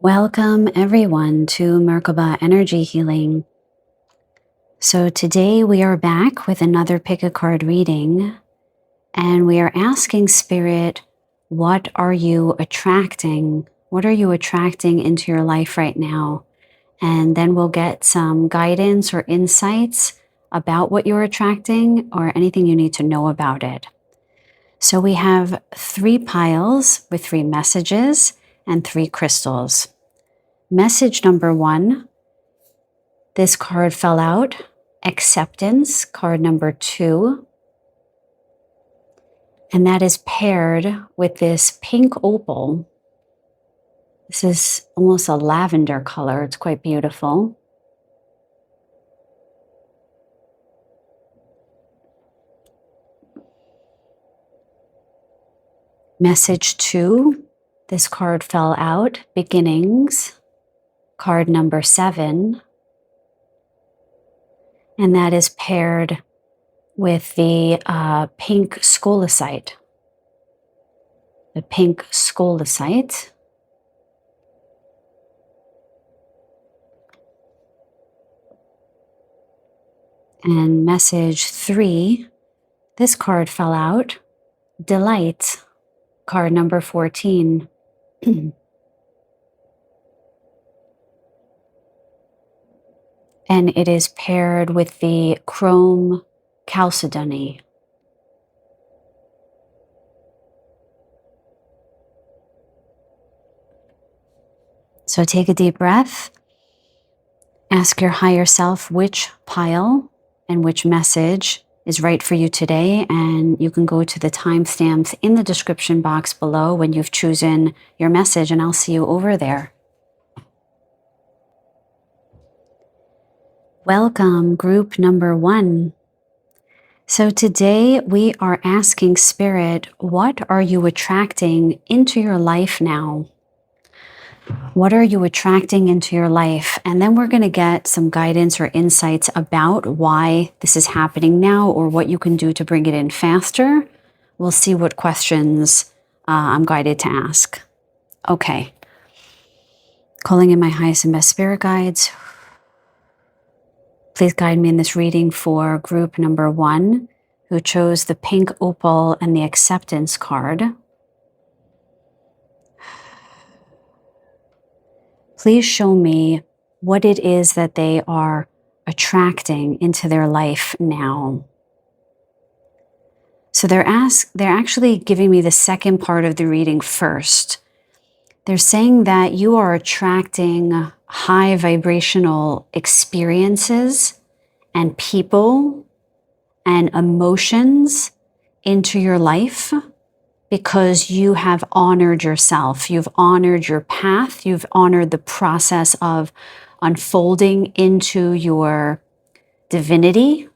Welcome everyone to Merkaba Energy Healing. So today we are back with another pick a card reading, and we are asking Spirit, what are you attracting? What are you attracting into your life right now? And then we'll get some guidance or insights about what you're attracting or anything you need to know about it. So we have 3 piles with 3 messages and 3 crystals. Message number 1, this card fell out. Acceptance, card number 2. And that is paired with this pink opal. This is almost a lavender color. It's quite beautiful. Message 2, this card fell out. Beginnings, card number 7. And that is paired with the pink scolecite. The pink scolecite. And message 3, this card fell out. Delight, card number 14. And it is paired with the chrome chalcedony. So take a deep breath. Ask your higher self which pile and which message is right for you today. And you can go to the timestamps in the description box below when you've chosen your message, and I'll see you over there. Welcome, group number 1. So today we are asking Spirit, what are you attracting into your life now? What are you attracting into your life? And then we're going to get some guidance or insights about why this is happening now or what you can do to bring it in faster. We'll see what questions I'm guided to ask. Okay. Calling in my highest and best spirit guides. Please guide me in this reading for group number 1, who chose the pink opal and the acceptance card. Please show me what it is that they are attracting into their life now. So they're actually giving me the second part of the reading first. They're saying that you are attracting high vibrational experiences and people and emotions into your life because you have honored yourself. You've honored your path. You've honored the process of unfolding into your divinity.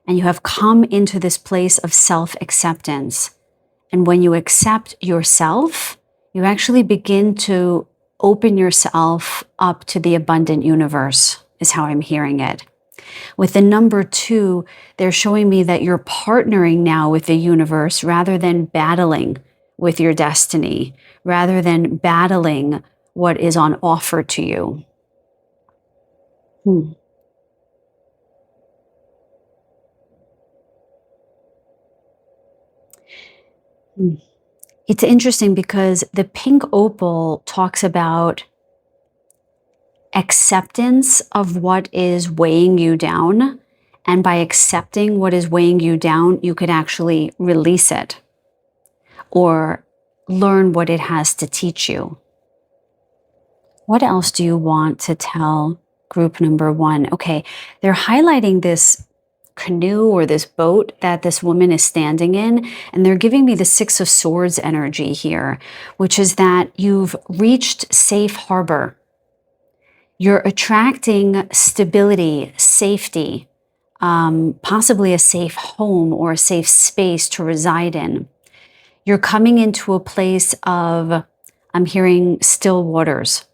And you have come into this place of self-acceptance. And when you accept yourself, you actually begin to open yourself up to the abundant universe, is how I'm hearing it. With the number 2, they're showing me that you're partnering now with the universe rather than battling with your destiny, rather than battling what is on offer to you. It's interesting because the pink opal talks about acceptance of what is weighing you down. And by accepting what is weighing you down, you could actually release it or learn what it has to teach you. What else do you want to tell group number 1? Okay, they're highlighting this canoe or this boat that this woman is standing in, and they're giving me the 6 of Swords energy here, which is that you've reached safe harbor. You're attracting stability, safety, possibly a safe home or a safe space to reside in. You're coming into a place of, I'm hearing still waters,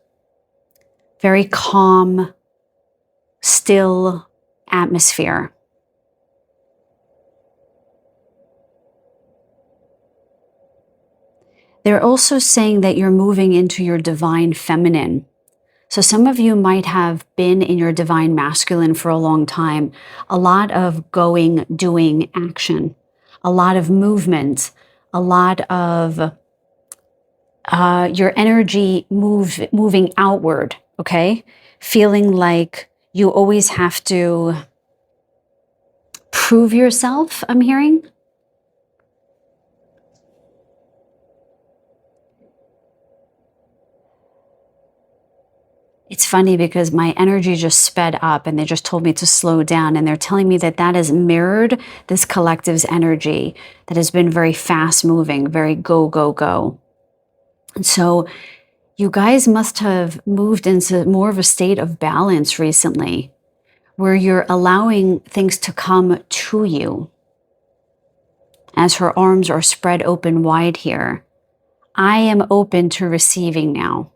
very calm, still atmosphere. They're also saying that you're moving into your divine feminine. So some of you might have been in your divine masculine for a long time. A lot of going, doing, action, a lot of movement, a lot of your energy moving outward, okay? Feeling like you always have to prove yourself, I'm hearing. It's funny because my energy just sped up and they just told me to slow down, and they're telling me that that has mirrored this collective's energy that has been very fast moving, very go, go, go. And so you guys must have moved into more of a state of balance recently where you're allowing things to come to you. As her arms are spread open wide here, I am open to receiving now.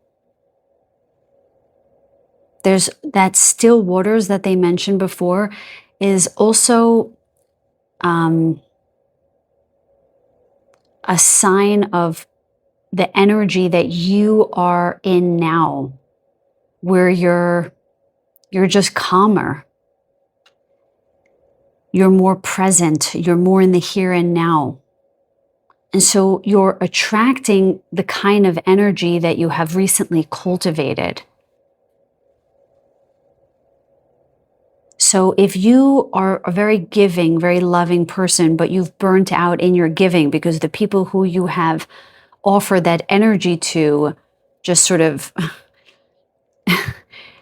There's that still waters that they mentioned before is also a sign of the energy that you are in now, where you're just calmer. You're more present. You're more in the here and now. And so you're attracting the kind of energy that you have recently cultivated. So if you are a very giving, very loving person, but you've burnt out in your giving because the people who you have offered that energy to just sort of,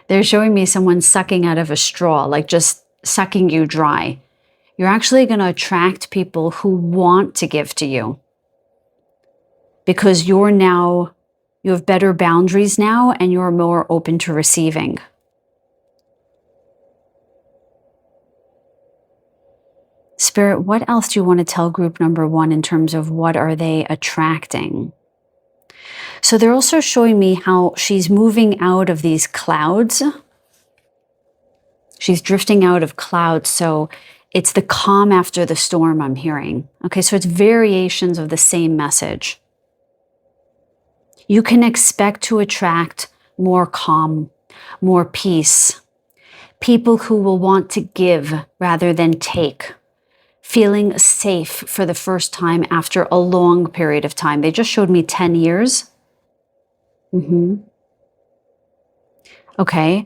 they're showing me someone sucking out of a straw, like just sucking you dry. You're actually going to attract people who want to give to you because you have better boundaries now and you're more open to receiving. Spirit, what else do you want to tell group number 1 in terms of what are they attracting? So they're also showing me how she's moving out of these clouds. She's drifting out of clouds. So it's the calm after the storm I'm hearing. Okay, so it's variations of the same message. You can expect to attract more calm, more peace, people who will want to give rather than take. Feeling safe for the first time after a long period of time. They just showed me 10 years. Okay.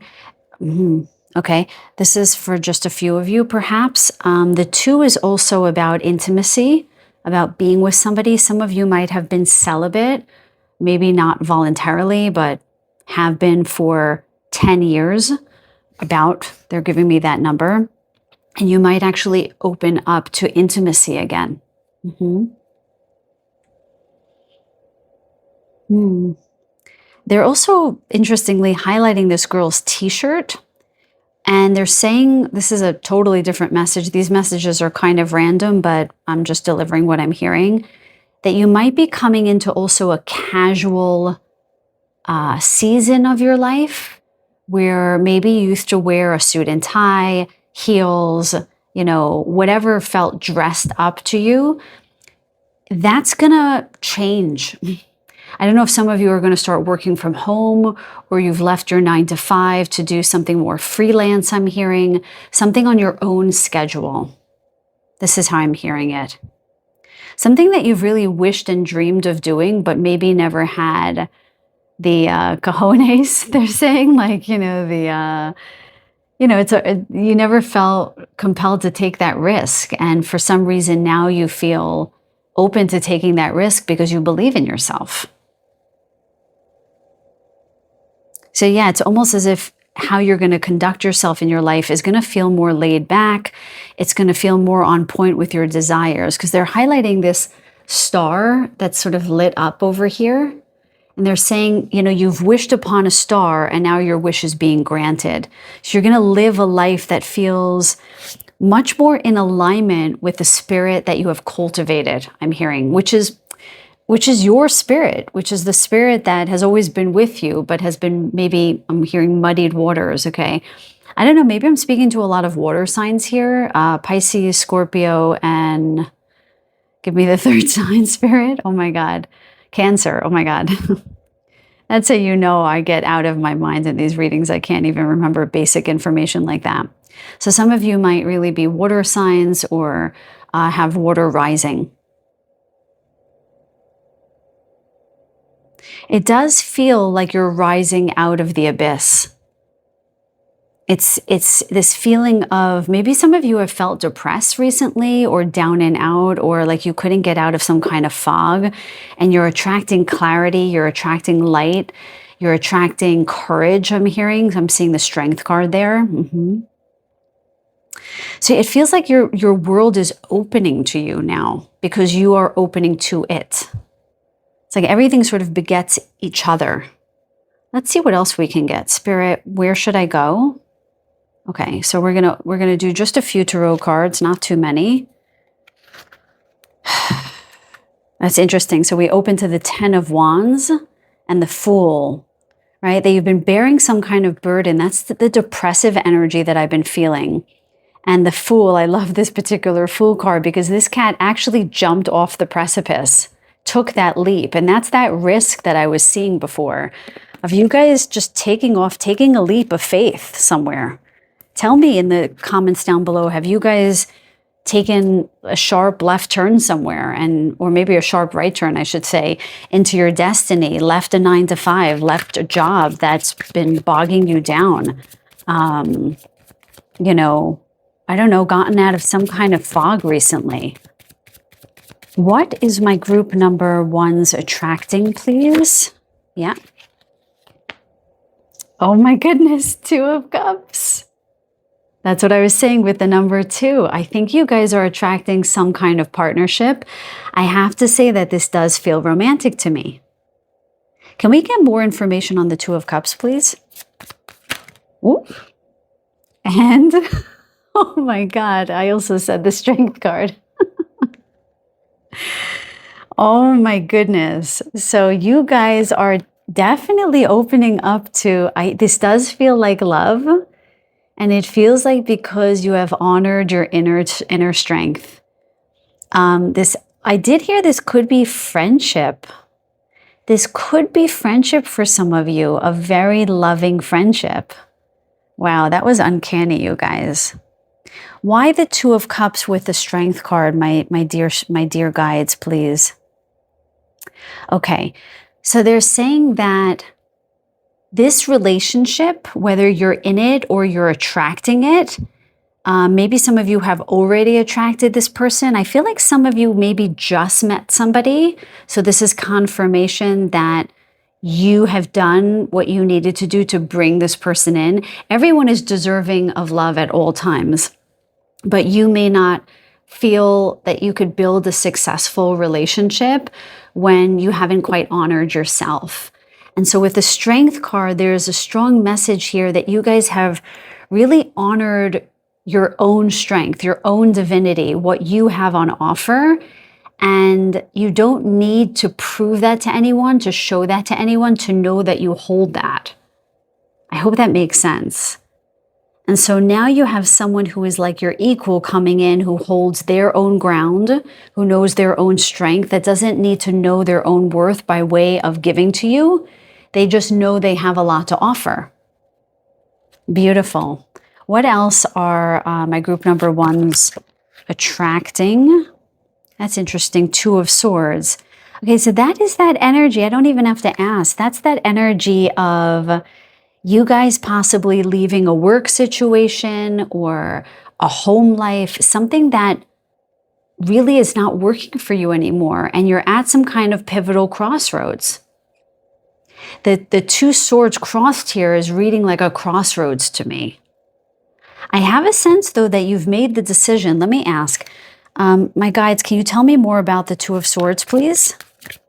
Okay. This is for just a few of you, perhaps. The 2 is also about intimacy, about being with somebody. Some of you might have been celibate, maybe not voluntarily, but have been for 10 years. They're giving me that number. And you might actually open up to intimacy again. They're also, interestingly, highlighting this girl's t-shirt. And they're saying, this is a totally different message. These messages are kind of random, but I'm just delivering what I'm hearing. That you might be coming into also a casual season of your life where maybe you used to wear a suit and tie, heels, whatever felt dressed up to you, that's gonna change. I don't know if some of you are going to start working from home or you've left your 9 to 5 to do something more freelance, I'm hearing, something on your own schedule. This is how I'm hearing it. Something that you've really wished and dreamed of doing, but maybe never had the cojones, they're saying, like, you never felt compelled to take that risk. And for some reason now you feel open to taking that risk because you believe in yourself. So yeah, it's almost as if how you're going to conduct yourself in your life is going to feel more laid back. It's going to feel more on point with your desires, because they're highlighting this star that's sort of lit up over here. And they're saying, you've wished upon a star and now your wish is being granted. So you're going to live a life that feels much more in alignment with the spirit that you have cultivated, I'm hearing, which is your spirit, which is the spirit that has always been with you, but has been, maybe I'm hearing muddied waters, okay? I don't know, maybe I'm speaking to a lot of water signs here, Pisces, Scorpio, and give me the third sign, Spirit. Oh my God. Cancer. Oh my God. That's how you know I get out of my mind in these readings. I can't even remember basic information like that. So some of you might really be water signs or have water rising. It does feel like you're rising out of the abyss. It's this feeling of, maybe some of you have felt depressed recently or down and out, or like you couldn't get out of some kind of fog, and you're attracting clarity, you're attracting light, you're attracting courage. I'm seeing the strength card there. So it feels like your world is opening to you now because you are opening to it. It's like everything sort of begets each other. Let's see what else we can get. Spirit, where should I go? Okay, so we're gonna do just a few tarot cards, not too many. That's interesting. So we open to the 10 of Wands and the Fool, right? That you've been bearing some kind of burden. That's the depressive energy that I've been feeling. And the Fool, I love this particular Fool card because this cat actually jumped off the precipice, took that leap. And that's that risk that I was seeing before of you guys just taking a leap of faith somewhere. Tell me in the comments down below, have you guys taken a sharp left turn somewhere, or maybe a sharp right turn, I should say, into your destiny, left a 9-to-5, left a job that's been bogging you down, you know, I don't know, gotten out of some kind of fog recently. What is my group number 1's attracting, please? Yeah. Oh my goodness, 2 of Cups. That's what I was saying with the number 2. I think you guys are attracting some kind of partnership. I have to say that this does feel romantic to me. Can we get more information on the 2 of Cups, please? Ooh. And, oh my God, I also said the Strength card. Oh my goodness. So you guys are definitely opening up to, this does feel like love. And it feels like because you have honored your inner strength. I did hear this could be friendship. This could be friendship for some of you, a very loving friendship. Wow, that was uncanny, you guys. Why the 2 of Cups with the Strength card, my dear guides, please? Okay, so they're saying that this relationship, whether you're in it or you're attracting it, maybe some of you have already attracted this person. I feel like some of you maybe just met somebody. So this is confirmation that you have done what you needed to do to bring this person in. Everyone is deserving of love at all times, but you may not feel that you could build a successful relationship when you haven't quite honored yourself. And so with the Strength card, there's a strong message here that you guys have really honored your own strength, your own divinity, what you have on offer. And you don't need to prove that to anyone, to show that to anyone, to know that you hold that. I hope that makes sense. And so now you have someone who is like your equal coming in, who holds their own ground, who knows their own strength, that doesn't need to know their own worth by way of giving to you. They just know they have a lot to offer. Beautiful. What else are my group number 1's attracting? That's interesting. 2 of Swords. Okay, so that is that energy. I don't even have to ask. That's that energy of you guys possibly leaving a work situation or a home life, something that really is not working for you anymore, and you're at some kind of pivotal crossroads. The 2 swords crossed here is reading like a crossroads to me. I have a sense, though, that you've made the decision. Let me ask, my guides, can you tell me more about the 2 of Swords, please?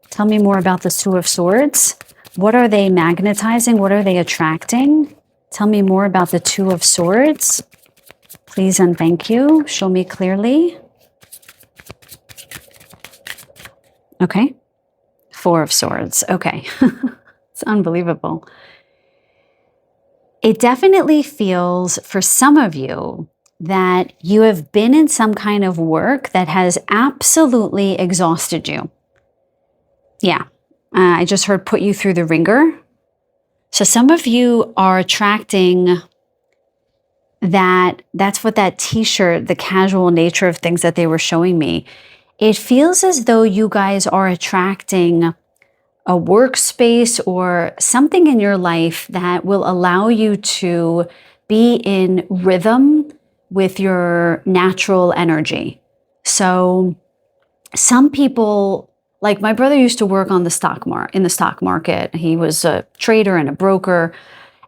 Tell me more about the 2 of Swords. What are they magnetizing? What are they attracting? Tell me more about the 2 of Swords. Please and thank you. Show me clearly. Okay. 4 of Swords. Okay. It's unbelievable. It definitely feels for some of you that you have been in some kind of work that has absolutely exhausted you. Yeah. I just heard put you through the ringer. So some of you are attracting that's what that t-shirt, the casual nature of things that they were showing me. It feels as though you guys are attracting a workspace or something in your life that will allow you to be in rhythm with your natural energy. So some people, like my brother used to work on in the stock market. He was a trader and a broker.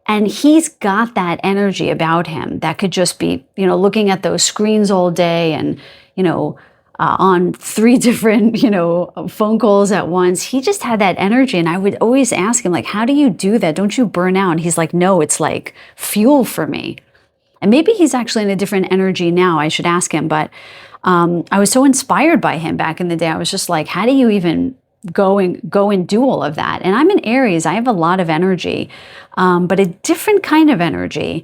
And he's got that energy about him that could just be, looking at those screens all day and, on 3 different, phone calls at once. He just had that energy. And I would always ask him, like, how do you do that? Don't you burn out? And he's like, no, it's like fuel for me. And maybe he's actually in a different energy now. I should ask him. But I was so inspired by him back in the day. I was just like, how do you even go and do all of that? And I'm in Aries. I have a lot of energy, but a different kind of energy.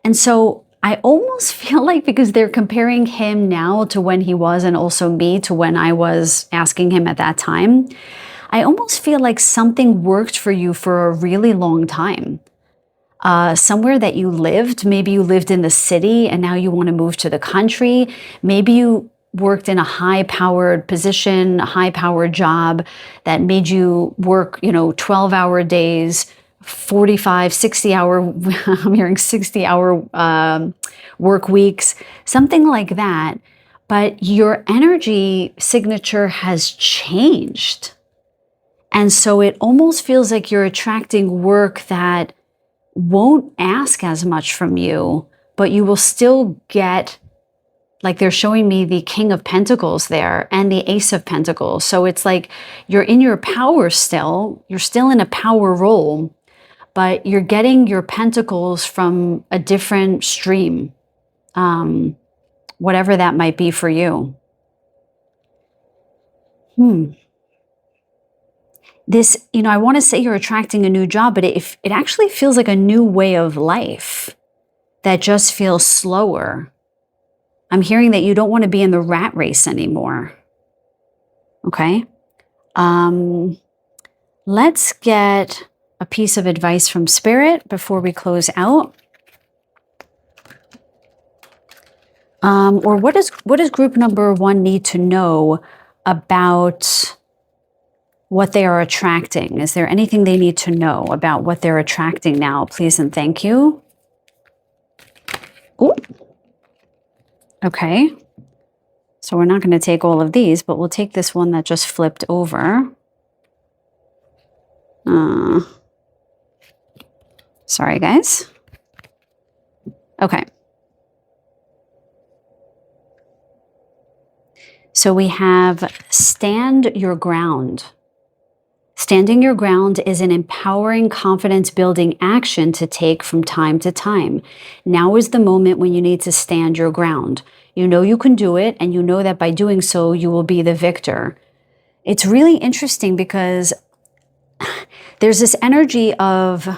And so I almost feel like, because they're comparing him now to when he was, and also me to when I was asking him at that time, I almost feel like something worked for you for a really long time. Somewhere that you lived, maybe you lived in the city and now you want to move to the country. Maybe you worked in a high-powered position, a high-powered job that made you work, 12-hour days, 45, 60-hour, I'm hearing 60-hour work weeks, something like that. But your energy signature has changed. And so it almost feels like you're attracting work that won't ask as much from you, but you will still get, like they're showing me the King of Pentacles there and the Ace of Pentacles. So it's like you're in your power still, you're still in a power role, but you're getting your pentacles from a different stream, whatever that might be for you. This, I want to say you're attracting a new job, but it actually feels like a new way of life that just feels slower. I'm hearing that you don't want to be in the rat race anymore. Okay. Let's get a piece of advice from Spirit before we close out. Or what does group number 1 need to know about what they are attracting? Is there anything they need to know about what they're attracting now? Please and thank you. Ooh. Okay. So we're not going to take all of these, but we'll take this one that just flipped over. Sorry, guys. Okay. So we have stand your ground. Standing your ground is an empowering, confidence-building action to take from time to time. Now is the moment when you need to stand your ground. You know you can do it, and you know that by doing so, you will be the victor. It's really interesting because there's this energy of,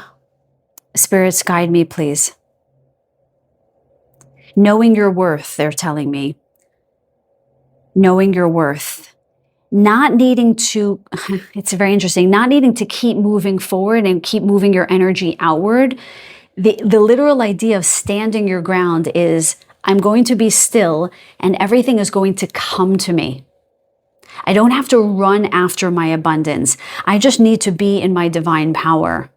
spirits, guide me, please. Knowing your worth, they're telling me. Knowing your worth. Not needing to, it's very interesting, not needing to keep moving forward and keep moving your energy outward. The literal idea of standing your ground is, I'm going to be still and everything is going to come to me. I don't have to run after my abundance. I just need to be in my divine power.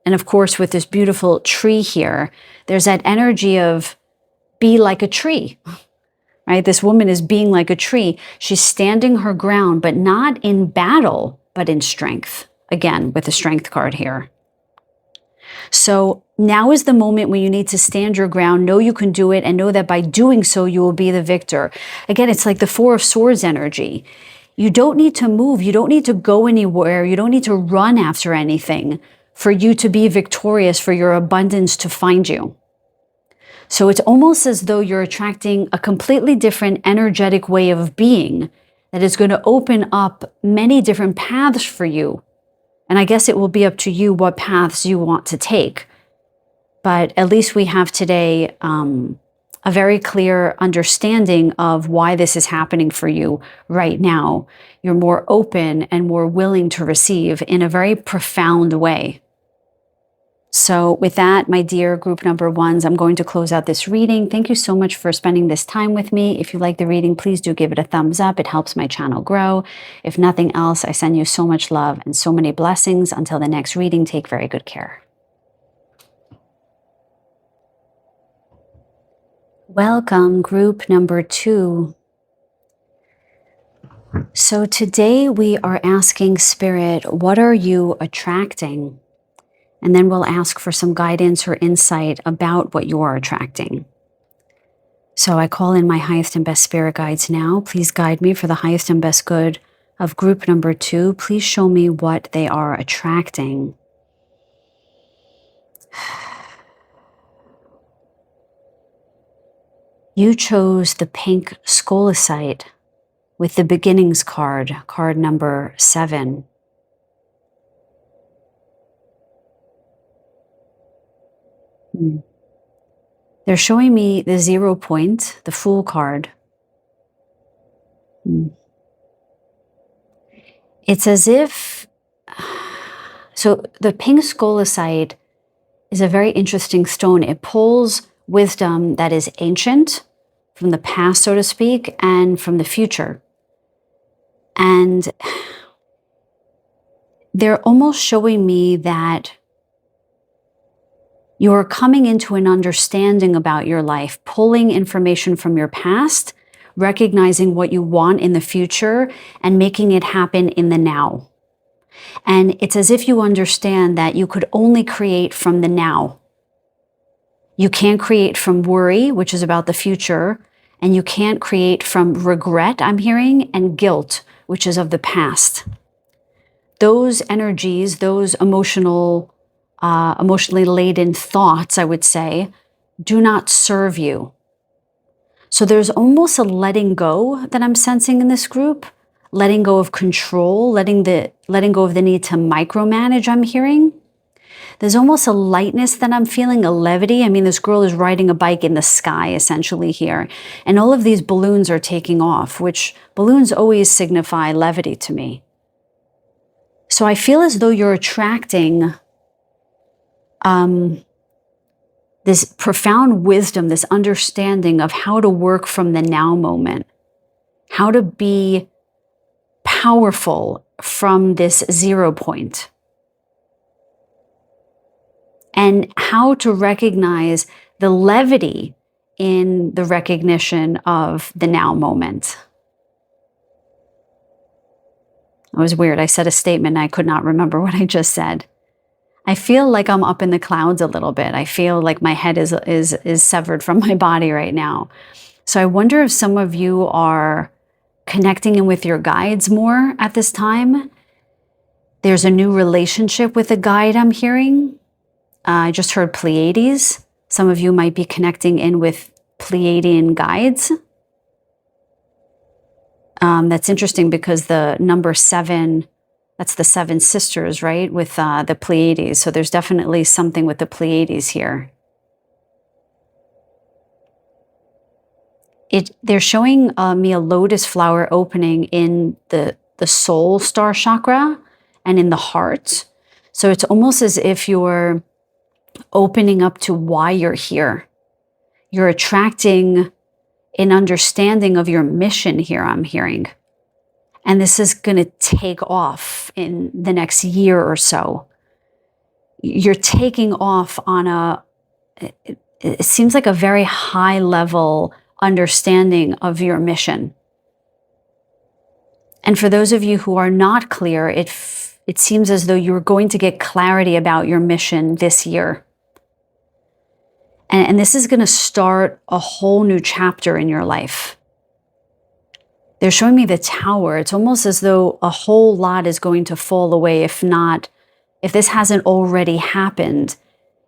And of course, with this beautiful tree here, there's that energy of be like a tree. Right? This woman is being like a tree. She's standing her ground, but not in battle, but in strength. Again, with the strength card here. So now is the moment when you need to stand your ground, know you can do it, and know that by doing so, you will be the victor. Again, it's like the Four of Swords energy. You don't need to move. You don't need to go anywhere. You don't need to run after anything for you to be victorious, for your abundance to find you. So it's almost as though you're attracting a completely different energetic way of being that is going to open up many different paths for you. And I guess it will be up to you what paths you want to take. But at least we have today a very clear understanding of why this is happening for you right now. You're more open and more willing to receive in a very profound way. So with that, my dear group number ones, I'm going to close out this reading. Thank you so much for spending this time with me. If you like the reading, please do give it a thumbs up. It helps my channel grow. If nothing else, I send you so much love and so many blessings. Until the next reading, take very good care. Welcome, group number 2. So today we are asking Spirit, what are you attracting? And then we'll ask for some guidance or insight about what you are attracting. So I call in my highest and best spirit guides now. Please guide me for the highest and best good of group number 2. Please show me what they are attracting. You chose the pink scolecite with the beginnings card, card number 7. They're showing me the 0 point, the Fool card. It's as if, so the pink scolecite is a very interesting stone. It pulls wisdom that is ancient, from the past, so to speak, and from the future. And they're almost showing me that you're coming into an understanding about your life, pulling information from your past, recognizing what you want in the future, and making it happen in the now. And it's as if you understand that you could only create from the now. You can't create from worry, which is about the future, and you can't create from regret, I'm hearing, and guilt, which is of the past. Those energies, those emotionally laden thoughts, I would say, do not serve you. So there's almost a letting go that I'm sensing in this group, letting go of control, letting go of the need to micromanage, I'm hearing. There's almost a lightness that I'm feeling, a levity. I mean, this girl is riding a bike in the sky, essentially, here. And all of these balloons are taking off, which balloons always signify levity to me. So I feel as though you're attracting this profound wisdom, this understanding of how to work from the now moment, how to be powerful from this 0 point, and how to recognize the levity in the recognition of the now moment. It was weird. I said a statement and I could not remember what I just said. I feel like I'm up in the clouds a little bit. I feel like my head is severed from my body right now. So I wonder if some of you are connecting in with your guides more at this time. There's a new relationship with a guide I'm hearing. I just heard Pleiades. Some of you might be connecting in with Pleiadian guides. That's interesting because the number 7, that's the 7 sisters, right? With the Pleiades. So there's definitely something with the Pleiades here. They're showing me a lotus flower opening in the soul star chakra and in the heart. So it's almost as if you're opening up to why you're here. You're attracting an understanding of your mission here, I'm hearing. And this is going to take off in the next year or so. You're taking off on it seems like a very high level understanding of your mission. And for those of you who are not clear, it seems as though you're going to get clarity about your mission this year. And this is going to start a whole new chapter in your life. They're showing me the Tower. It's almost as though a whole lot is going to fall away. If this hasn't already happened,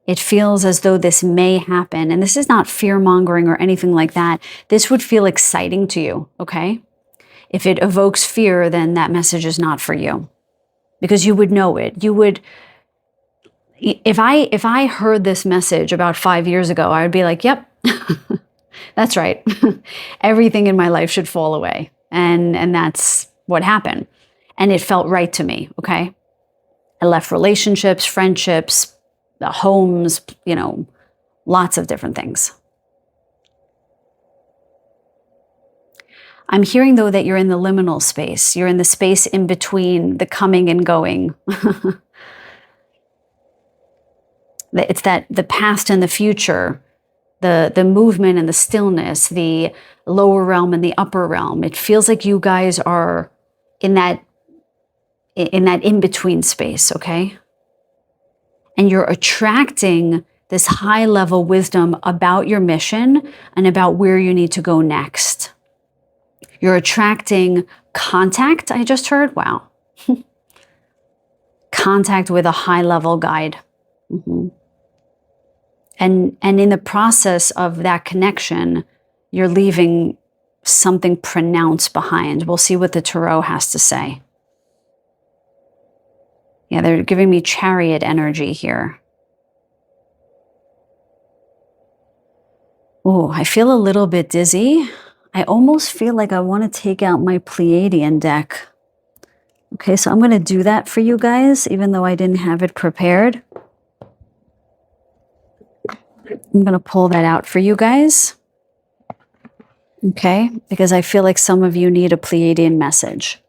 it feels as though this may happen. And this is not fear-mongering or anything like that. This would feel exciting to you, okay? If it evokes fear, then that message is not for you. Because you would know it. You would... If I heard this message about 5 years ago, I would be like, yep, That's right. Everything in my life should fall away. And that's what happened. And it felt right to me, okay? I left relationships, friendships, homes, lots of different things. I'm hearing, though, that you're in the liminal space. You're in the space in between the coming and going. It's that the past and the future, the movement and the stillness, the lower realm and the upper realm. It feels like you guys are in that in-between space, okay? And you're attracting this high-level wisdom about your mission and about where you need to go next. You're attracting contact, I just heard. Wow. Contact with a high-level guide. And in the process of that connection, you're leaving something pronounced behind. We'll see what the Tarot has to say. Yeah, they're giving me Chariot energy here. Oh, I feel a little bit dizzy. I almost feel like I want to take out my Pleiadian deck. Okay, so I'm going to do that for you guys, even though I didn't have it prepared. I'm going to pull that out for you guys. Okay, because I feel like some of you need a Pleiadian message.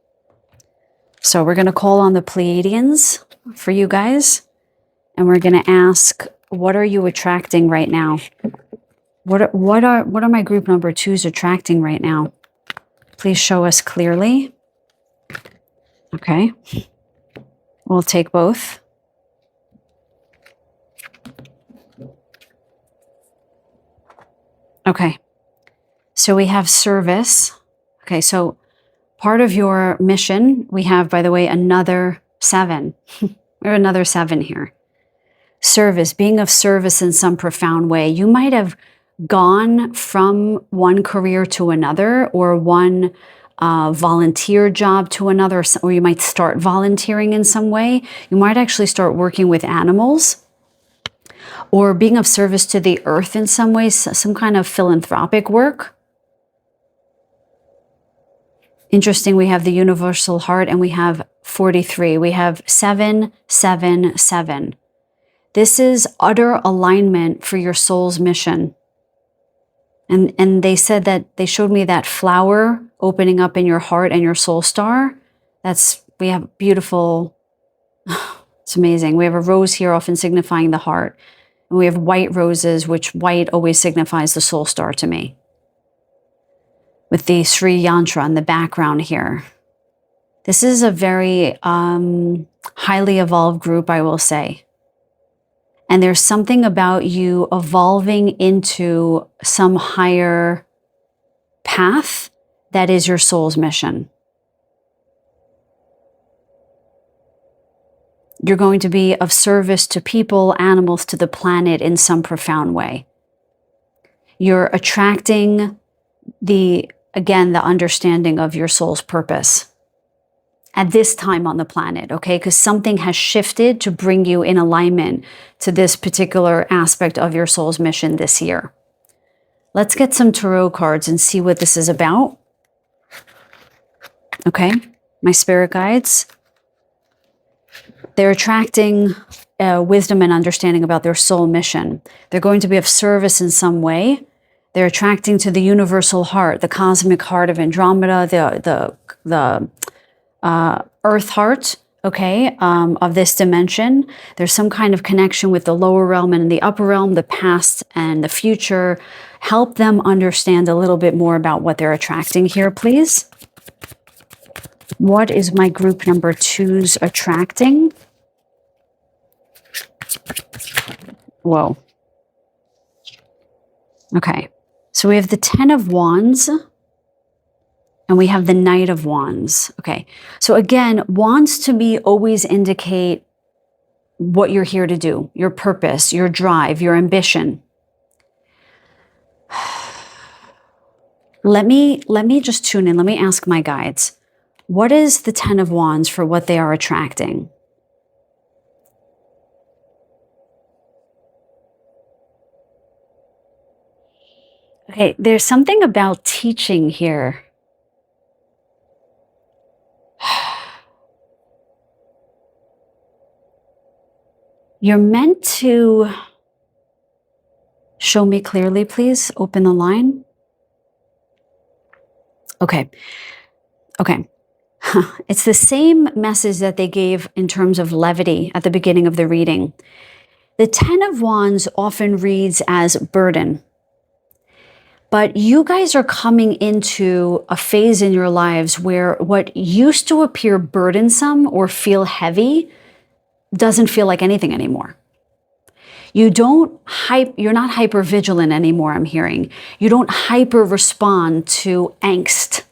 So we're going to call on the Pleiadians for you guys. And we're going to ask, what are you attracting right now? What are my group number 2s attracting right now? Please show us clearly. Okay. We'll take both. Okay. So we have service. Okay, so part of your mission, we have, by the way, another 7. We have another 7 here. Service, being of service in some profound way. You might have gone from one career to another, or one volunteer job to another, or you might start volunteering in some way. You might actually start working with animals, or being of service to the earth in some ways, some kind of philanthropic work. Interesting, we have the universal heart and we have 43. We have 7, 7, 7. This is utter alignment for your soul's mission. And they said that, they showed me that flower opening up in your heart and your soul star. We have beautiful, it's amazing. We have a rose here often signifying the heart. And we have white roses, which white always signifies the soul star to me. With the Sri Yantra in the background here. This is a very highly evolved group, I will say. And there's something about you evolving into some higher path that is your soul's mission. You're going to be of service to people, animals, to the planet in some profound way. You're attracting the understanding of your soul's purpose at this time on the planet, okay? Because something has shifted to bring you in alignment to this particular aspect of your soul's mission this year. Let's get some tarot cards and see what this is about. Okay, my spirit guides. They're attracting wisdom and understanding about their soul mission. They're going to be of service in some way. They're attracting to the universal heart, the cosmic heart of Andromeda, the earth heart, okay, of this dimension. There's some kind of connection with the lower realm and the upper realm, the past and the future. Help them understand a little bit more about what they're attracting here, please. What is my group number 2's attracting? Whoa. Okay. So we have the 10 of Wands and we have the Knight of Wands. Okay. So again, wands to me always indicate what you're here to do, your purpose, your drive, your ambition. Let me just tune in. Let me ask my guides. What is the 10 of Wands for what they are attracting? Okay, there's something about teaching here. You're meant to show me clearly, please. Open the line. Okay. Okay. It's the same message that they gave in terms of levity at the beginning of the reading. The Ten of Wands often reads as burden. But you guys are coming into a phase in your lives where what used to appear burdensome or feel heavy doesn't feel like anything anymore. You're not hyper vigilant anymore, I'm hearing. You don't hyper respond to angst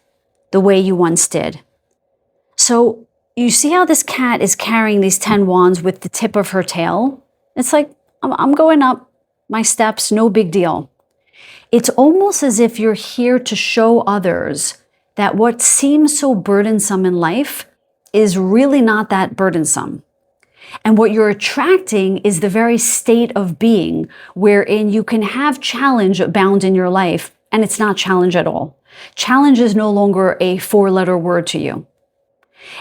the way you once did. So you see how this cat is carrying these 10 wands with the tip of her tail? It's like, I'm going up my steps, no big deal. It's almost as if you're here to show others that what seems so burdensome in life is really not that burdensome. And what you're attracting is the very state of being wherein you can have challenge abound in your life, and it's not challenge at all. Challenge is no longer a 4-letter word to you.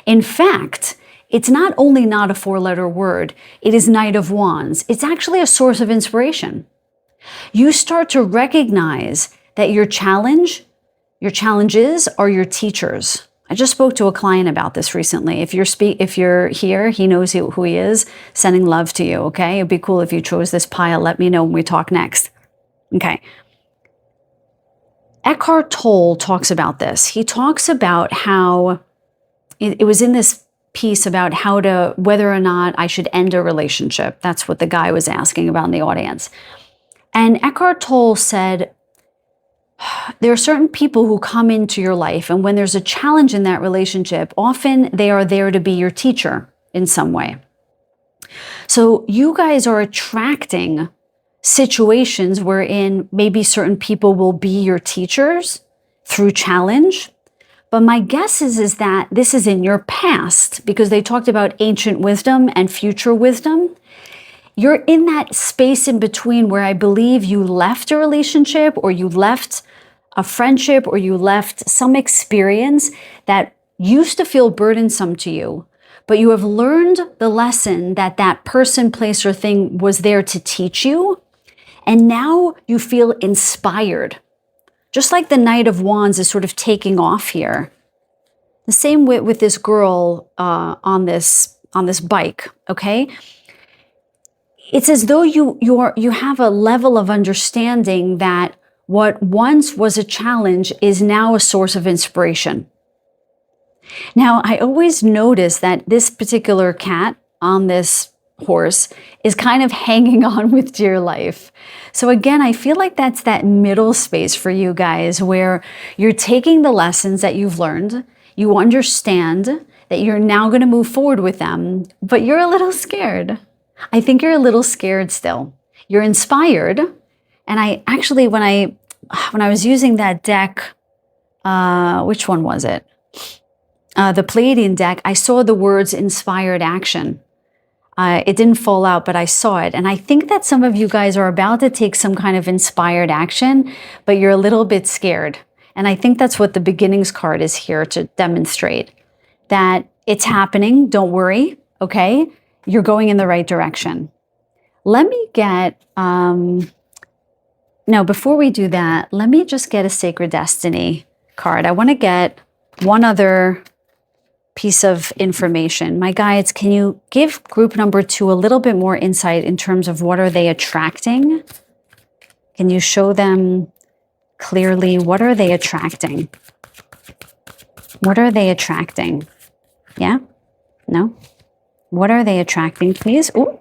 In fact, it's not only not a 4-letter word, it is Knight of Wands. It's actually a source of inspiration. You start to recognize that your challenges are your teachers. I just spoke to a client about this recently. If you're here, he knows who he is. Sending love to you, okay? It'd be cool if you chose this pile. Let me know when we talk next. Okay. Eckhart Tolle talks about this. He talks about how it was in this piece about whether or not I should end a relationship. That's what the guy was asking about in the audience. And Eckhart Tolle said, there are certain people who come into your life, and when there's a challenge in that relationship, often they are there to be your teacher in some way. So you guys are attracting situations wherein maybe certain people will be your teachers through challenge. But my guess is that this is in your past, because they talked about ancient wisdom and future wisdom. You're in that space in between where I believe you left a relationship, or you left a friendship, or you left some experience that used to feel burdensome to you, but you have learned the lesson that that person, place, or thing was there to teach you, and now you feel inspired. Just like the Knight of Wands is sort of taking off here. The same with this girl on this bike, okay? It's as though you have a level of understanding that what once was a challenge is now a source of inspiration. Now, I always notice that this particular cat on this horse is kind of hanging on with dear life. So again, I feel like that's that middle space for you guys where you're taking the lessons that you've learned, you understand that you're now going to move forward with them, but you're a little scared. I think you're a little scared still. You're inspired. And I actually, when I was using that deck, which one was it? The Pleiadian deck, I saw the words inspired action. It didn't fall out, but I saw it. And I think that some of you guys are about to take some kind of inspired action, but you're a little bit scared. And I think that's what the beginnings card is here to demonstrate. That it's happening, don't worry, okay? You're going in the right direction. Let me get, no, before we do that, let me just get a Sacred Destiny card. I want to get one other piece of information. My guides, can you give group number 2 a little bit more insight in terms of what are they attracting? Can you show them clearly what are they attracting? What are they attracting? Yeah? No? What are they attracting, please? Ooh.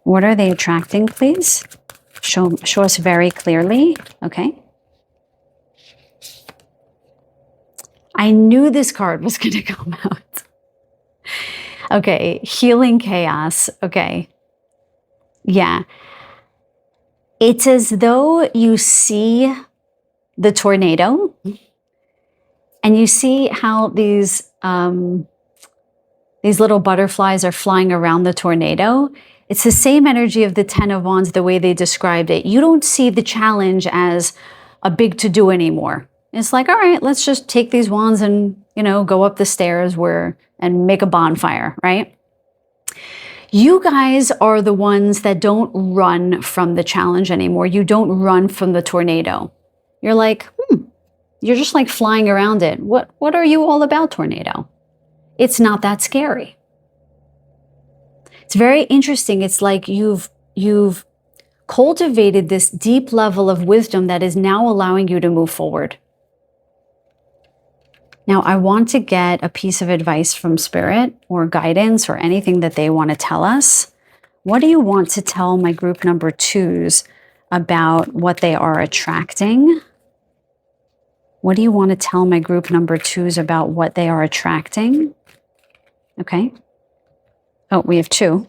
What are they attracting, please? Show us very clearly. Okay. I knew this card was going to come out. Okay. Healing chaos. Okay. Yeah. It's as though you see the tornado and you see how these little butterflies are flying around the tornado. It's the same energy of the 10 of Wands, the way they described it. You don't see the challenge as a big to-do anymore. It's like, all right, let's just take these wands and, go up the stairs and make a bonfire, right? You guys are the ones that don't run from the challenge anymore. You don't run from the tornado. You're like, you're just like flying around it. What are you all about, tornado? It's not that scary. It's very interesting. It's like you've cultivated this deep level of wisdom that is now allowing you to move forward. Now, I want to get a piece of advice from Spirit or guidance or anything that they want to tell us. What do you want to tell my group number 2s about what they are attracting? What do you want to tell my group number 2s about what they are attracting? Okay. Oh, we have 2.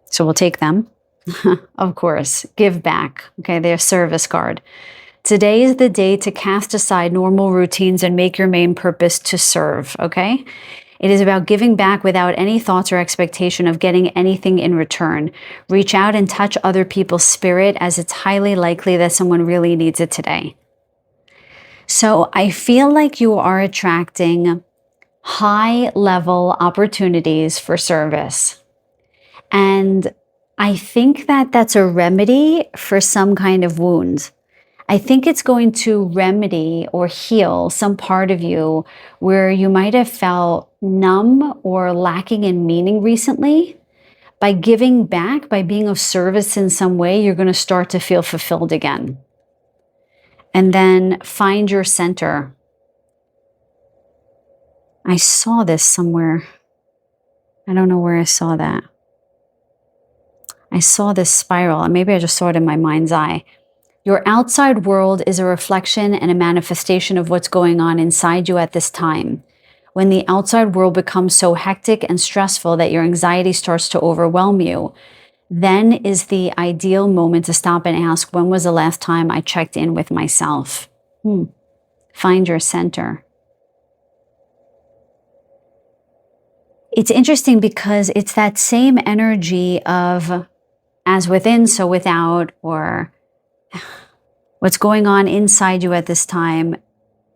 So we'll take them. Of course, give back. Okay, their service card. Today is the day to cast aside normal routines and make your main purpose to serve, okay? It is about giving back without any thoughts or expectation of getting anything in return. Reach out and touch other people's spirit, as it's highly likely that someone really needs it today. So I feel like you are attracting high-level opportunities for service. And I think that that's a remedy for some kind of wound. I think it's going to remedy or heal some part of you where you might have felt numb or lacking in meaning recently. By giving back, by being of service in some way, you're going to start to feel fulfilled again. And then find your center. I saw this somewhere. I don't know where I saw that. I saw this spiral, and maybe I just saw it in my mind's eye. Your outside world is a reflection and a manifestation of what's going on inside you at this time. When the outside world becomes so hectic and stressful that your anxiety starts to overwhelm you, then is the ideal moment to stop and ask, when was the last time I checked in with myself? Find your center. It's interesting because it's that same energy of as within, so without, or what's going on inside you at this time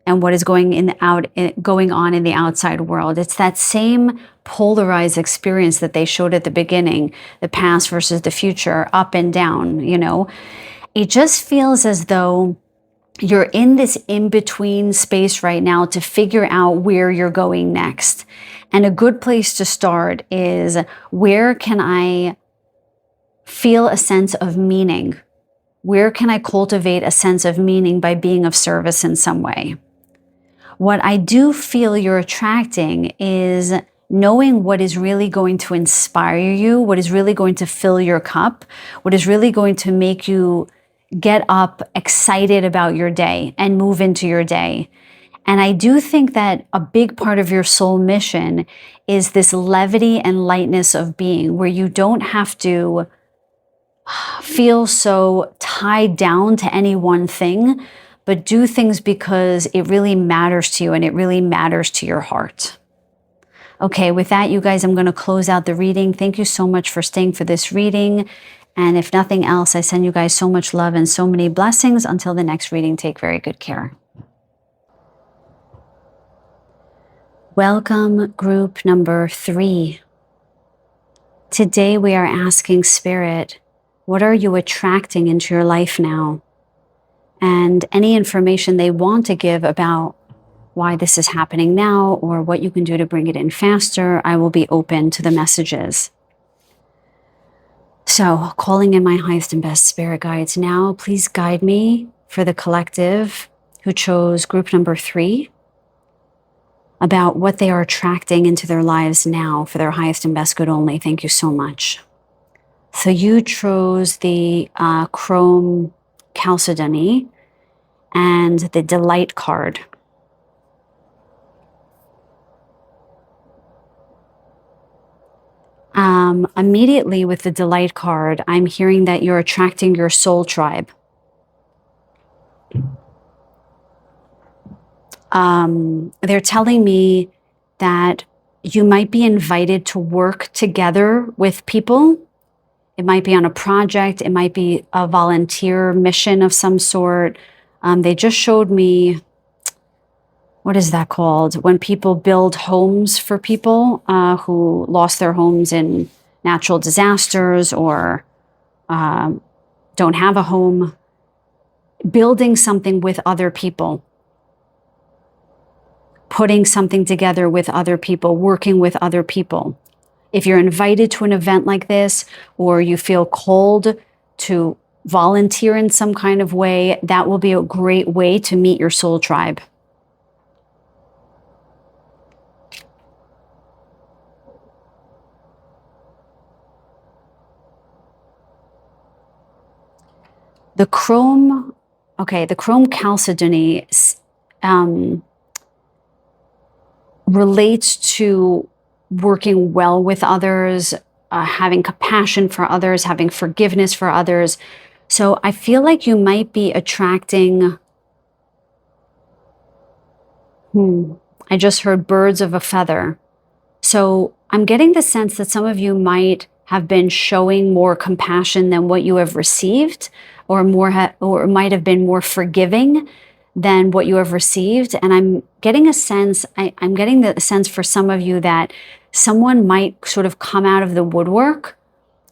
and what is going on in the outside world. It's that same polarized experience that they showed at the beginning, the past versus the future, up and down, It just feels as though you're in this in-between space right now to figure out where you're going next. And a good place to start is, where can I feel a sense of meaning? Where can I cultivate a sense of meaning by being of service in some way? What I do feel you're attracting is knowing what is really going to inspire you, what is really going to fill your cup, what is really going to make you get up excited about your day and move into your day. And I do think that a big part of your soul mission is this levity and lightness of being, where you don't have to feel so tied down to any one thing, but do things because it really matters to you and it really matters to your heart. Okay, with that, you guys, I'm going to close out the reading. Thank you so much for staying for this reading. And if nothing else, I send you guys so much love and so many blessings. Until the next reading, take very good care. Welcome, group number 3. Today we are asking Spirit, what are you attracting into your life now? And any information they want to give about why this is happening now or what you can do to bring it in faster, I will be open to the messages. So, calling in my highest and best spirit guides now, please guide me for the collective who chose group number 3 about what they are attracting into their lives now for their highest and best good only. Thank you so much. So you chose the Chrome Chalcedony and the Delight card. Immediately with the Delight card, I'm hearing that you're attracting your soul tribe. They're telling me that you might be invited to work together with people. It might be on a project. It might be a volunteer mission of some sort. They just showed me, what is that called? When people build homes for people who lost their homes in natural disasters or don't have a home. Building something with other people. Putting something together with other people. Working with other people. If you're invited to an event like this, or you feel called to volunteer in some kind of way, that will be a great way to meet your soul tribe. The chrome chalcedony relates to working well with others, having compassion for others, having forgiveness for others. So I feel like you might be attracting, I just heard birds of a feather. So I'm getting the sense that some of you might have been showing more compassion than what you have received, or might have been more forgiving than what you have received. And I'm getting a sense, I'm getting the sense for some of you that someone might sort of come out of the woodwork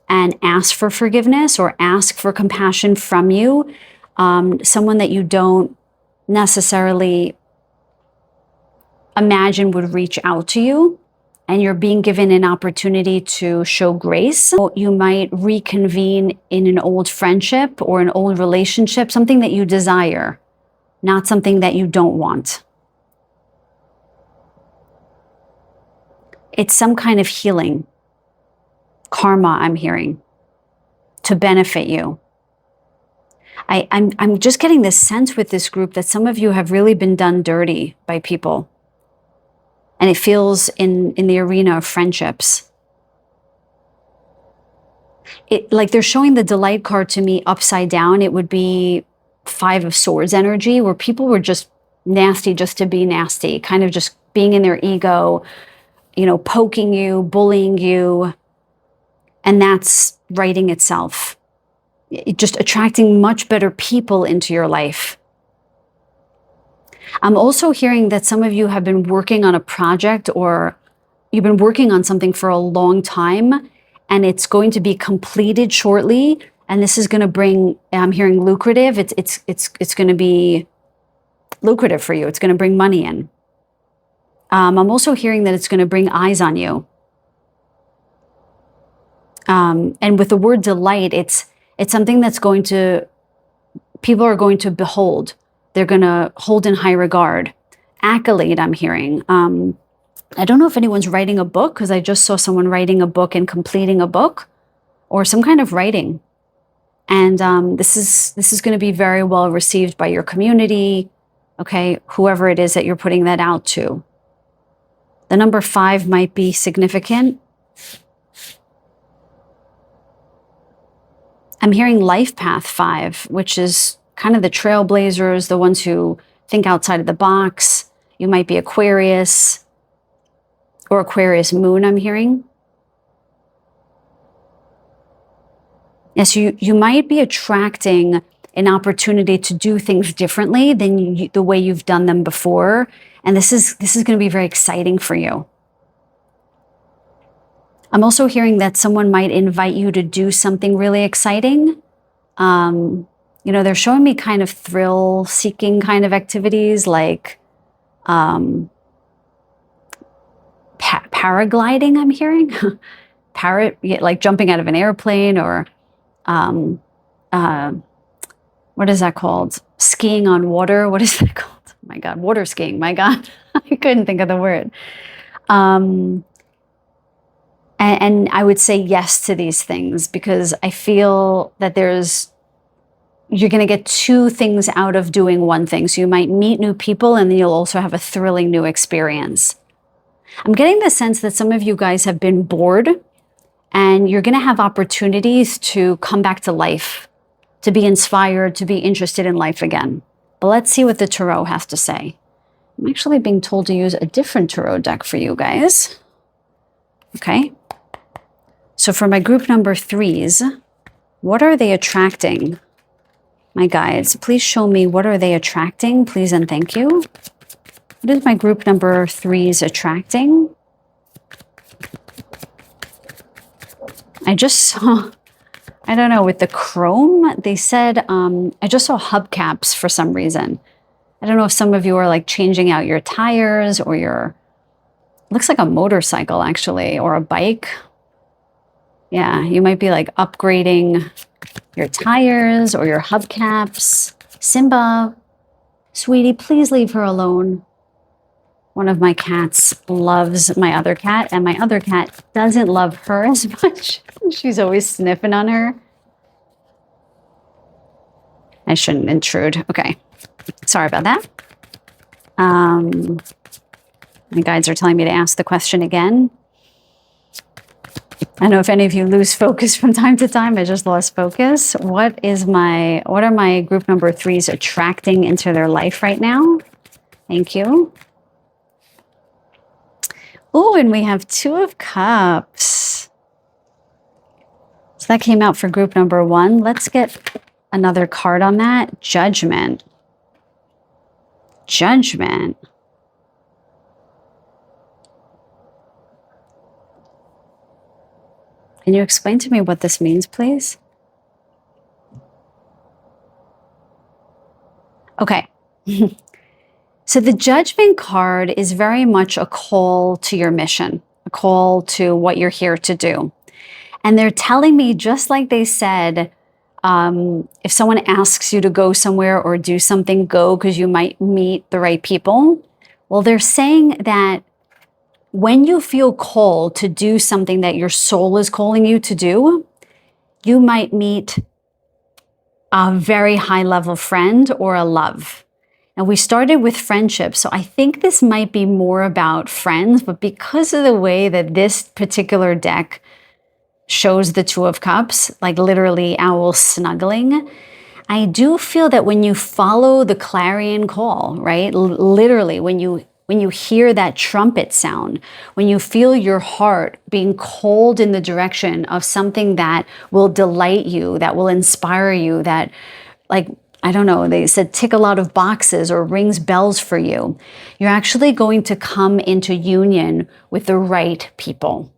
and ask for forgiveness or ask for compassion from you. Someone that you don't necessarily imagine would reach out to you, and you're being given an opportunity to show grace. You might reconvene in an old friendship or an old relationship, something that you desire, not something that you don't want. It's some kind of healing, karma, I'm hearing, to benefit you. I'm just getting this sense with this group that some of you have really been done dirty by people. And it feels in the arena of friendships. Like they're showing the delight card to me upside down. It would be 5 of Swords energy, where people were just nasty just to be nasty, kind of just being in their ego, poking you, bullying you. And that's righting itself. Just attracting much better people into your life. I'm also hearing that some of you have been working on a project, or you've been working on something for a long time, and it's going to be completed shortly. And this is going to bring, I'm hearing lucrative. It's going to be lucrative for you. It's going to bring money in. I'm also hearing that it's going to bring eyes on you. And with the word delight, it's something that's people are going to behold. They're going to hold in high regard. Accolade, I'm hearing. I don't know if anyone's writing a book, because I just saw someone writing a book and completing a book, or some kind of writing. And this is going to be very well received by your community, okay, whoever it is that you're putting that out to. The number 5 might be significant. I'm hearing life path 5, which is kind of the trailblazers, the ones who think outside of the box. You might be Aquarius or Aquarius moon, I'm hearing. Yes, you might be attracting an opportunity to do things differently than the way you've done them before. And this is going to be very exciting for you. I'm also hearing that someone might invite you to do something really exciting. They're showing me kind of thrill-seeking kind of activities, like paragliding, I'm hearing. Like jumping out of an airplane, or what is that called? Skiing on water. What is that called? Oh my God, water skiing. My God, I couldn't think of the word. And I would say yes to these things, because I feel that you're going to get 2 things out of doing one thing. So you might meet new people, and then you'll also have a thrilling new experience. I'm getting the sense that some of you guys have been bored, and you're going to have opportunities to come back to life, to be inspired, to be interested in life again. But let's see what the tarot has to say. I'm actually being told to use a different tarot deck for you guys. Okay. So for my group number 3s, what are they attracting? My guides, please show me what are they attracting, please and thank you. What is my group number 3s attracting? I just saw, I don't know, with the chrome, they said, I just saw hubcaps for some reason. I don't know if some of you are like changing out your tires or your, looks like a motorcycle actually, or a bike. Yeah, you might be like upgrading your tires or your hubcaps. Simba, sweetie, please leave her alone. One of my cats loves my other cat, and my other cat doesn't love her as much. She's always sniffing on her. I shouldn't intrude. Okay. Sorry about that. My guides are telling me to ask the question again. I don't know if any of you lose focus from time to time. I just lost focus. What are my group number 3s attracting into their life right now? Thank you. Oh, and we have 2 of Cups. So that came out for group number 1. Let's get another card on that. Judgment. Judgment. Can you explain to me what this means, please? Okay. So the Judgment card is very much a call to your mission, a call to what you're here to do. And they're telling me, just like they said, if someone asks you to go somewhere or do something, go, because you might meet the right people. Well, they're saying that when you feel called to do something that your soul is calling you to do, you might meet a very high level friend or a love. And we started with friendship, so I think this might be more about friends, but because of the way that this particular deck shows the 2 of Cups, like literally owls snuggling, I do feel that when you follow the clarion call, right? Literally, when you hear that trumpet sound, when you feel your heart being called in the direction of something that will delight you, that will inspire you, that, like, I don't know, they said tick a lot of boxes or rings bells for you, you're actually going to come into union with the right people.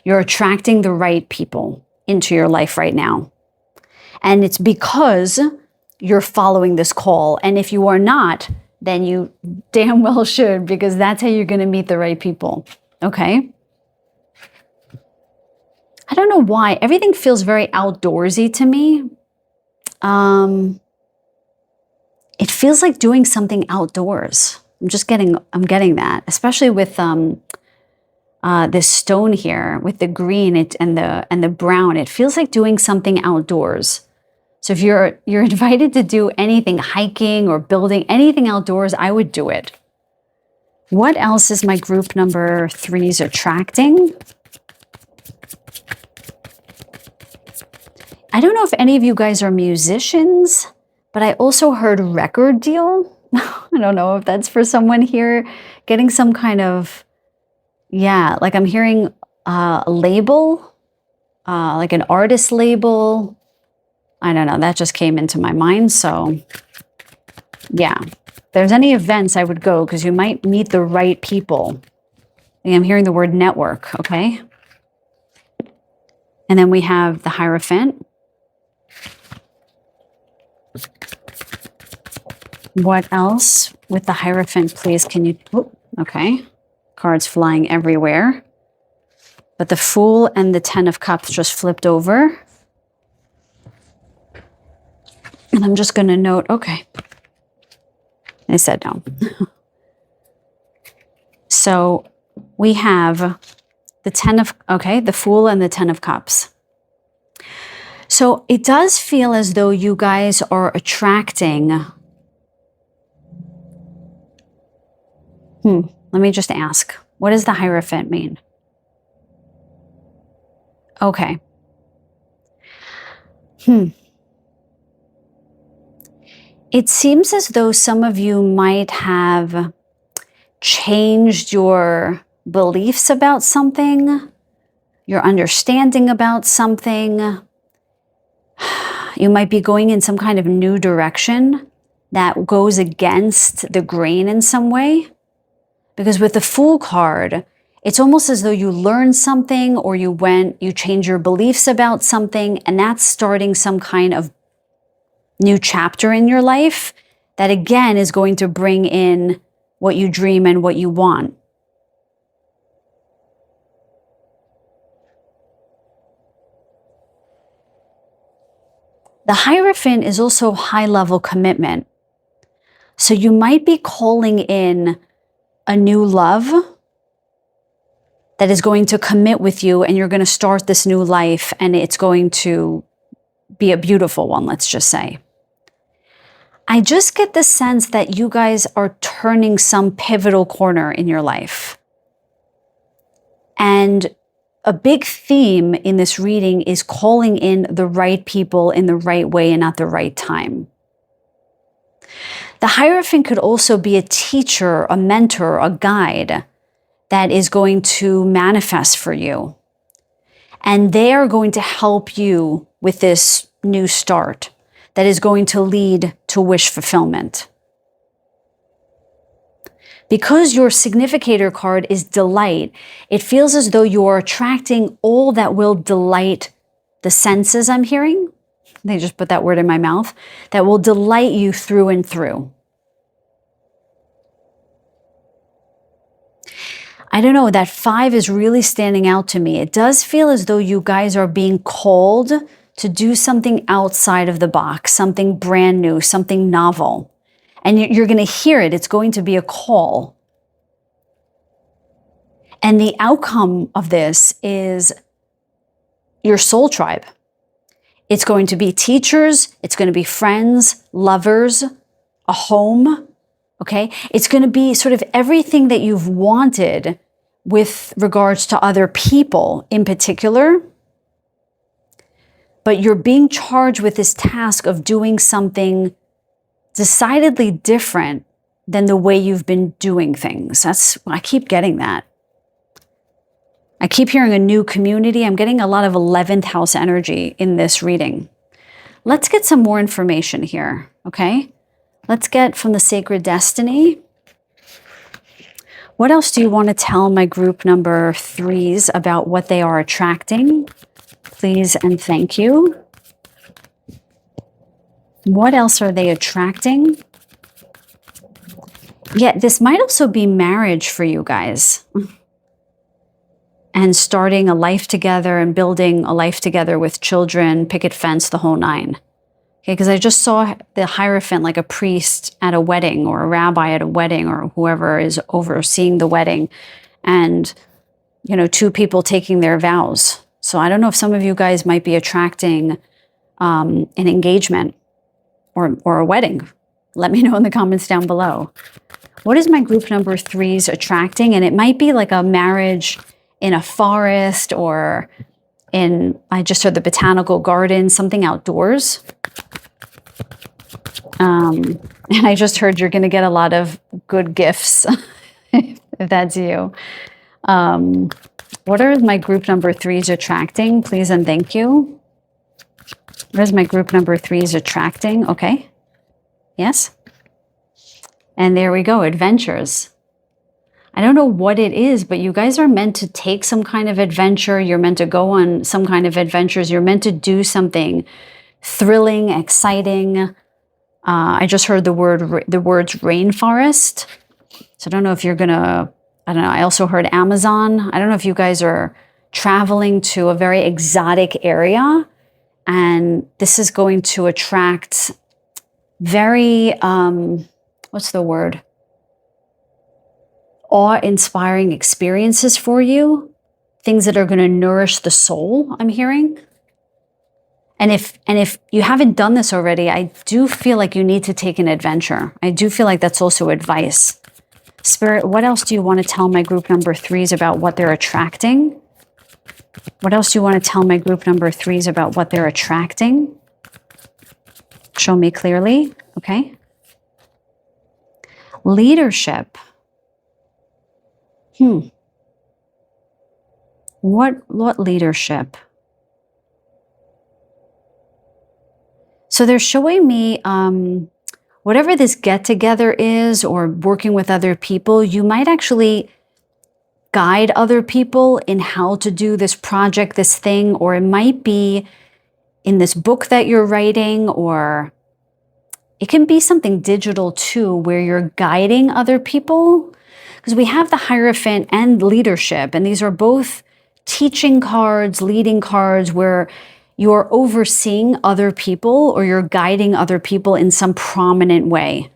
You're attracting the right people into your life right now. And it's because you're following this call. And if you are not, then you damn well should, because that's how you're going to meet the right people. Okay? I don't know why. Everything feels very outdoorsy to me. It feels like doing something outdoors. I'm getting that, especially with this stone here with the green and the brown. It feels like doing something outdoors. So if you're invited to do anything, hiking or building anything outdoors, I would do it. What else is my group number 3s attracting? I don't know if any of you guys are musicians, but I also heard record deal. I don't know if that's for someone here getting some kind of, yeah, like I'm hearing a label, like an artist label. I don't know, that just came into my mind. So yeah, if there's any events, I would go, because you might meet the right people. And I'm hearing the word network, okay? And then we have the Hierophant. What else with the Hierophant, please? Can you, oh, okay. Cards flying everywhere. But the Fool and the 10 of Cups just flipped over. And I'm just going to note, okay. I said no. So we have the 10 of, okay, the Fool and the 10 of Cups. So it does feel as though you guys are attracting. Let me just ask. What does the Hierophant mean? Okay. It seems as though some of you might have changed your beliefs about something. your understanding about something. You might be going in some kind of new direction that goes against the grain in some way. Because with the Fool card, it's almost as though you learned something or you changed your beliefs about something, and that's starting some kind of new chapter in your life that again is going to bring in what you dream and what you want. The Hierophant is also high-level commitment. So you might be calling in a new love that is going to commit with you, and you're going to start this new life, and it's going to be a beautiful one, let's just say. I just get the sense that you guys are turning some pivotal corner in your life. And a big theme in this reading is calling in the right people in the right way and at the right time. The Hierophant could also be a teacher, a mentor, a guide that is going to manifest for you. And they are going to help you with this new start that is going to lead to wish fulfillment. Because your significator card is delight, it feels as though you are attracting all that will delight the senses, I'm hearing. They just put that word in my mouth. That will delight you through and through. I don't know, that 5 is really standing out to me. It does feel as though you guys are being called to do something outside of the box, something brand new, something novel. And you're going to hear it. It's going to be a call. And the outcome of this is your soul tribe. It's going to be teachers. It's going to be friends, lovers, a home. Okay? It's going to be sort of everything that you've wanted with regards to other people in particular. But you're being charged with this task of doing something decidedly different than the way you've been doing things. I keep getting that. I keep hearing a new community. I'm getting a lot of 11th house energy in this reading. Let's get some more information here, okay? Let's get from the Sacred Destiny. What else do you want to tell my group number 3s about what they are attracting? Please and thank you. What else are they attracting? Yeah, this might also be marriage for you guys. And starting a life together and building a life together with children, picket fence, the whole 9. Okay, because I just saw the Hierophant like a priest at a wedding or a rabbi at a wedding or whoever is overseeing the wedding. And, 2 people taking their vows. So I don't know if some of you guys might be attracting an engagement or a wedding. Let me know in the comments down below. What is my group number 3s attracting? And it might be like a marriage in a forest or I just heard the botanical garden, something outdoors. And I just heard you're going to get a lot of good gifts, if that's you. What are my group number 3s attracting? Please and thank you. What is my group number 3s attracting? Okay. Yes. And there we go. Adventures. I don't know what it is, but you guys are meant to take some kind of adventure. You're meant to go on some kind of adventures. You're meant to do something thrilling, exciting. I just heard the words rainforest. So I don't know if you're going to, I don't know. I also heard Amazon. I don't know if you guys are traveling to a very exotic area, and this is going to attract very, what's the word? Awe-inspiring experiences for you, things that are going to nourish the soul, I'm hearing. And if you haven't done this already, I do feel like you need to take an adventure. I do feel like that's also advice. Spirit, what else do you want to tell my group number 3s about what they're attracting? What else do you want to tell my group number 3s about what they're attracting? Show me clearly, okay? Leadership. What leadership? So they're showing me whatever this get together is, or working with other people, you might actually guide other people in how to do this project, this thing, or it might be in this book that you're writing, or it can be something digital too, where you're guiding other people. Because we have the Hierophant and leadership, and these are both teaching cards, leading cards, where you're overseeing other people or you're guiding other people in some prominent way.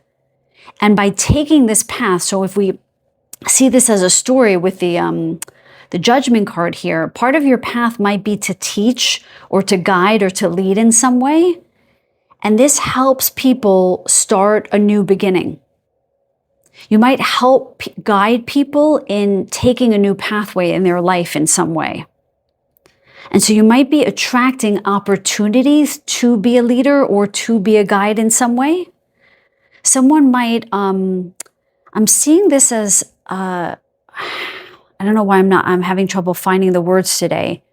And by taking this path, so if we see this as a story with the Judgment card here, part of your path might be to teach or to guide or to lead in some way. And this helps people start a new beginning. You might help guide people in taking a new pathway in their life in some way. And so you might be attracting opportunities to be a leader or to be a guide in some way. Someone might, I'm seeing this as, I don't know why I'm having trouble finding the words today.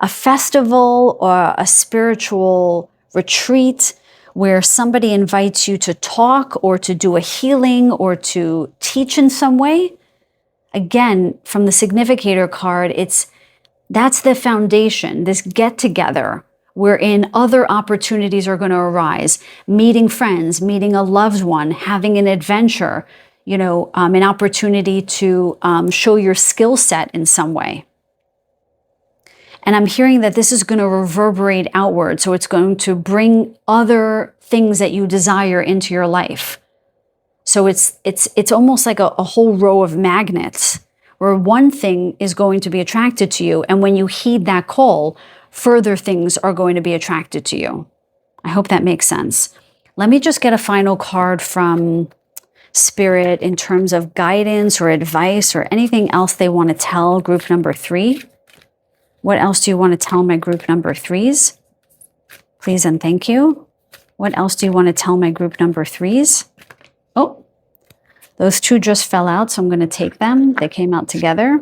A festival or a spiritual retreat where somebody invites you to talk or to do a healing or to teach in some way. Again, from the significator card, that's the foundation, this get together wherein other opportunities are going to arise, meeting friends, meeting a loved one, having an adventure, an opportunity to show your skill set in some way. And I'm hearing that this is going to reverberate outward. So it's going to bring other things that you desire into your life. So it's almost like a whole row of magnets where one thing is going to be attracted to you. And when you heed that call, further things are going to be attracted to you. I hope that makes sense. Let me just get a final card from Spirit in terms of guidance or advice or anything else they want to tell group number 3. What else do you want to tell my group number 3s? Please and thank you. What else do you want to tell my group number 3s? Oh, those 2 just fell out, so I'm going to take them. They came out together.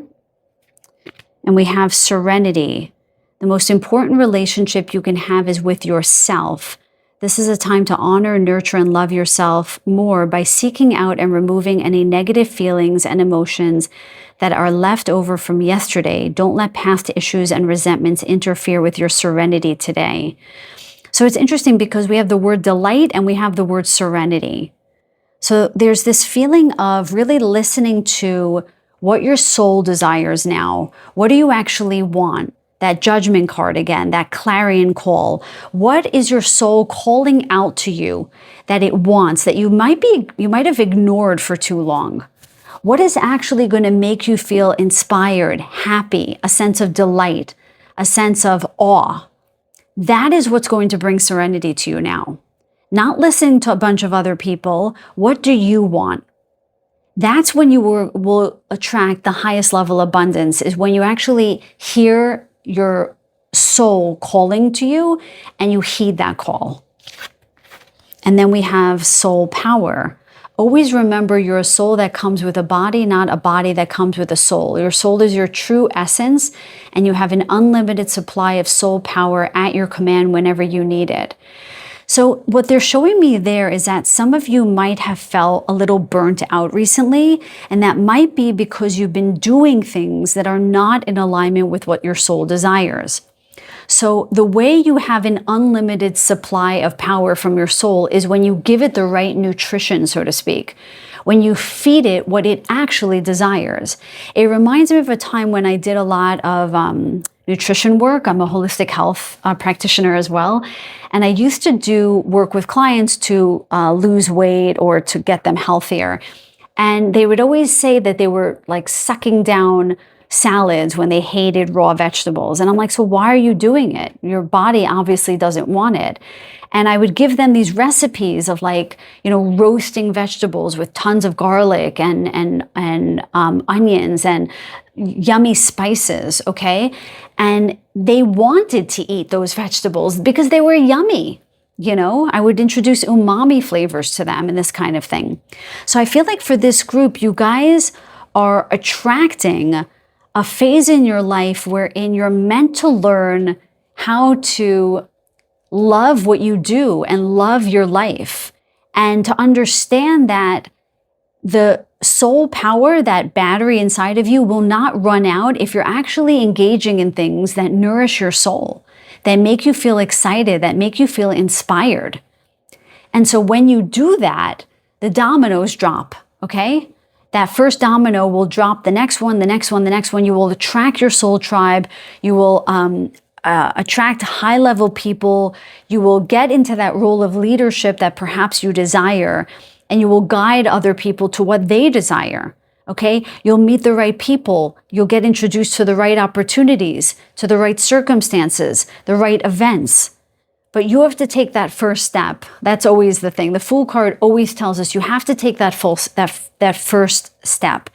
And we have serenity. The most important relationship you can have is with yourself. This is a time to honor, nurture, and love yourself more by seeking out and removing any negative feelings and emotions that are left over from yesterday. Don't let past issues and resentments interfere with your serenity today. So it's interesting because we have the word delight and we have the word serenity. So there's this feeling of really listening to what your soul desires now. What do you actually want? That Judgment card again, that clarion call. What is your soul calling out to you that it wants, that you might have ignored for too long? What is actually going to make you feel inspired, happy, a sense of delight, a sense of awe? That is what's going to bring serenity to you now. Not listening to a bunch of other people. What do you want? That's when you will attract the highest level of abundance, is when you actually hear your soul calling to you and you heed that call. And then we have soul power. Always remember you're a soul that comes with a body, not a body that comes with a soul. Your soul is your true essence, and you have an unlimited supply of soul power at your command whenever you need it. So what they're showing me there is that some of you might have felt a little burnt out recently, and that might be because you've been doing things that are not in alignment with what your soul desires. So the way you have an unlimited supply of power from your soul is when you give it the right nutrition, so to speak. When you feed it what it actually desires. It reminds me of a time when I did a lot of nutrition work. I'm a holistic health practitioner as well. And I used to do work with clients to lose weight or to get them healthier. And they would always say that they were like sucking down salads when they hated raw vegetables. And I'm like, so why are you doing it? Your body obviously doesn't want it. And I would give them these recipes of roasting vegetables with tons of garlic and onions and yummy spices, okay? And they wanted to eat those vegetables because they were yummy. I would introduce umami flavors to them and this kind of thing. So I feel like for this group, you guys are attracting a phase in your life wherein you're meant to learn how to love what you do and love your life, and to understand that the soul power, that battery inside of you, will not run out if you're actually engaging in things that nourish your soul, that make you feel excited, that make you feel inspired. And so when you do that, the dominoes drop, okay? That first domino will drop the next one, the next one, the next one. You will attract your soul tribe. You will attract high-level people. You will get into that role of leadership that perhaps you desire, and you will guide other people to what they desire, okay? You'll meet the right people. You'll get introduced to the right opportunities, to the right circumstances, the right events. But you have to take that first step. That's always the thing. The Fool card always tells us you have to take that first step.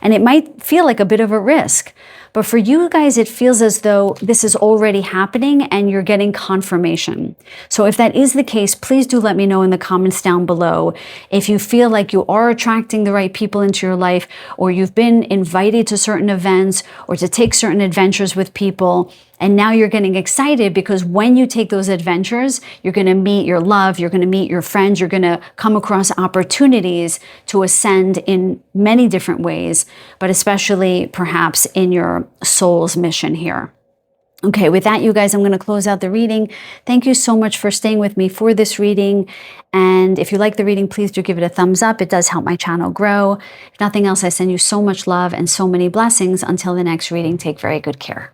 And it might feel like a bit of a risk. But for you guys, it feels as though this is already happening and you're getting confirmation. So if that is the case, please do let me know in the comments down below. If you feel like you are attracting the right people into your life, or you've been invited to certain events or to take certain adventures with people, and now you're getting excited because when you take those adventures, you're going to meet your love, you're going to meet your friends, you're going to come across opportunities to ascend in many different ways, but especially perhaps in your soul's mission here. Okay, with that, you guys, I'm going to close out the reading. Thank you so much for staying with me for this reading. And if you like the reading, please do give it a thumbs up. It does help my channel grow. If nothing else, I send you so much love and so many blessings. Until the next reading, take very good care.